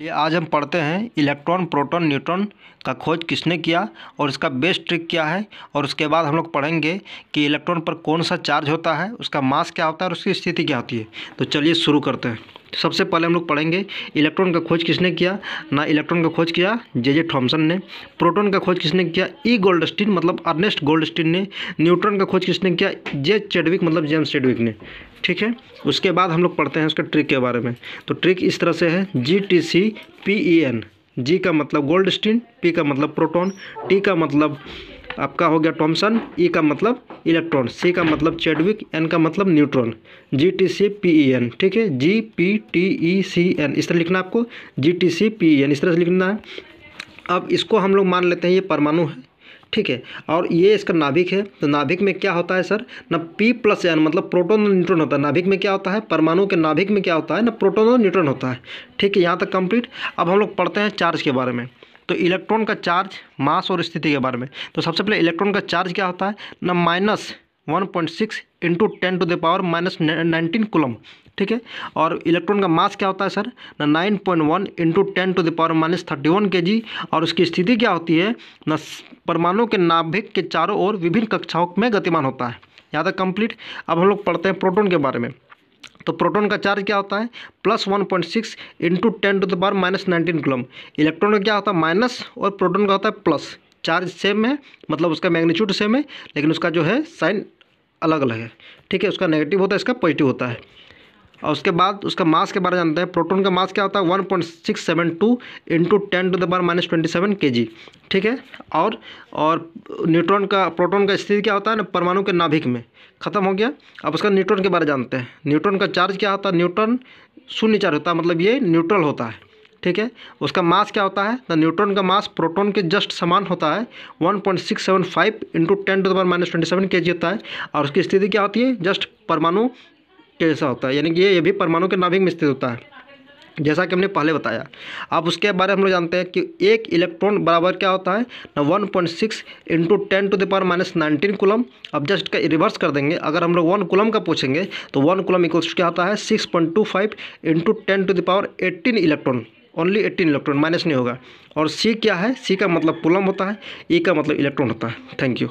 ये आज हम पढ़ते हैं इलेक्ट्रॉन प्रोटॉन न्यूट्रॉन का खोज किसने किया और इसका बेस ट्रिक क्या है। और उसके बाद हम लोग पढ़ेंगे कि इलेक्ट्रॉन पर कौन सा चार्ज होता है, उसका मास क्या होता है और उसकी स्थिति क्या होती है। तो चलिए शुरू करते हैं। सबसे पहले हम लोग पढ़ेंगे इलेक्ट्रॉन का खोज किसने किया। ना इलेक्ट्रॉन का खोज किया जे थॉमसन ने। प्रोटॉन का खोज किसने किया, ई गोल्डस्टीन मतलब अर्नेस्ट गोल्डस्टीन ने। न्यूट्रॉन का खोज किसने किया, जे चैडविक मतलब जेम्स चैडविक ने। ठीक है, उसके बाद हम लोग पढ़ते हैं उसके ट्रिक के बारे में। तो ट्रिक इस तरह से है, GTCPEN। जी का मतलब गोल्डस्टीन, पी का मतलब प्रोटॉन, टी का मतलब आपका हो गया थॉमसन, ई का मतलब इलेक्ट्रॉन, सी का मतलब चैडविक, एन का मतलब न्यूट्रॉन। GTCPEN, ठीक है, GPTECN इस तरह लिखना आपको, GTCPEN इस तरह से लिखना है। अब इसको हम लोग मान लेते हैं ये परमाणु है, ठीक है, और ये इसका नाभिक है। तो नाभिक में क्या होता है सर, ना P+N मतलब प्रोटॉन और न्यूट्रॉन होता है। नाभिक में क्या होता है, परमाणु के नाभिक में क्या होता है ना, प्रोटॉन और न्यूट्रॉन होता है। ठीक है, यहाँ तक कंप्लीट। अब हम लोग पढ़ते हैं चार्ज के बारे में। तो इलेक्ट्रॉन का चार्ज, मास और स्थिति के बारे में। तो सबसे पहले इलेक्ट्रॉन का चार्ज क्या होता है ना, -1.6 इंटू 10⁻⁻19 कूलम। ठीक है, और इलेक्ट्रॉन का मास क्या होता है सर ना, 9.1 इंटू 10⁻31 kg। और उसकी स्थिति क्या होती है ना, परमाणु के नाभिक के चारों ओर विभिन्न कक्षाओं में गतिमान होता है। यहाँ तक कंप्लीट। अब हम लोग पढ़ते हैं प्रोटॉन के बारे में। तो प्रोटॉन का चार्ज क्या होता है, +1.6 इंटू 10⁻19 कूलम। इलेक्ट्रॉन का क्या होता है माइनस और प्रोटॉन का होता है प्लस। चार्ज सेम है, मतलब उसका मैग्नीट्यूड सेम है, लेकिन उसका जो है साइन अलग अलग है। ठीक है, उसका नेगेटिव होता है, इसका पॉजिटिव होता है। और उसके बाद उसका मास के बारे में जानते हैं। प्रोटॉन का मास क्या होता है 1.672 इंटू 10⁻27 kg। ठीक है, और न्यूट्रॉन का, प्रोटॉन का स्थिति क्या होता है ना, परमाणु के नाभिक में। खत्म हो गया। अब उसका न्यूट्रॉन के बारे में जानते हैं। न्यूट्रॉन का चार्ज क्या होता है, न्यूट्रॉन शून्य चार्ज होता है, मतलब ये न्यूट्रल होता है। ठीक है, उसका मास क्या होता है, द न्यूट्रॉन का मास प्रोटॉन के जस्ट समान होता है, 1.675 इंटू 10⁻27 kg होता है। और उसकी स्थिति क्या होती है, जस्ट परमाणु कैसा होता है, यानी कि ये भी परमाणु के नाभिक में स्थित होता है, जैसा कि हमने पहले बताया। अब उसके बारे में हम लोग जानते हैं कि एक इलेक्ट्रॉन बराबर क्या होता है ना, 1.6 इंटू 10⁻19 कूलम। अब जस्ट का रिवर्स कर देंगे, अगर हम लोग 1 कूलम का पूछेंगे तो 1 कूलम इक्वल्स क्या होता है 6.25 into 10⁻18 electron. Only 18 electron, minus नहीं होगा। और सी क्या है, सी का मतलब कूलम होता है, ई का मतलब इलेक्ट्रॉन होता है। Thank you.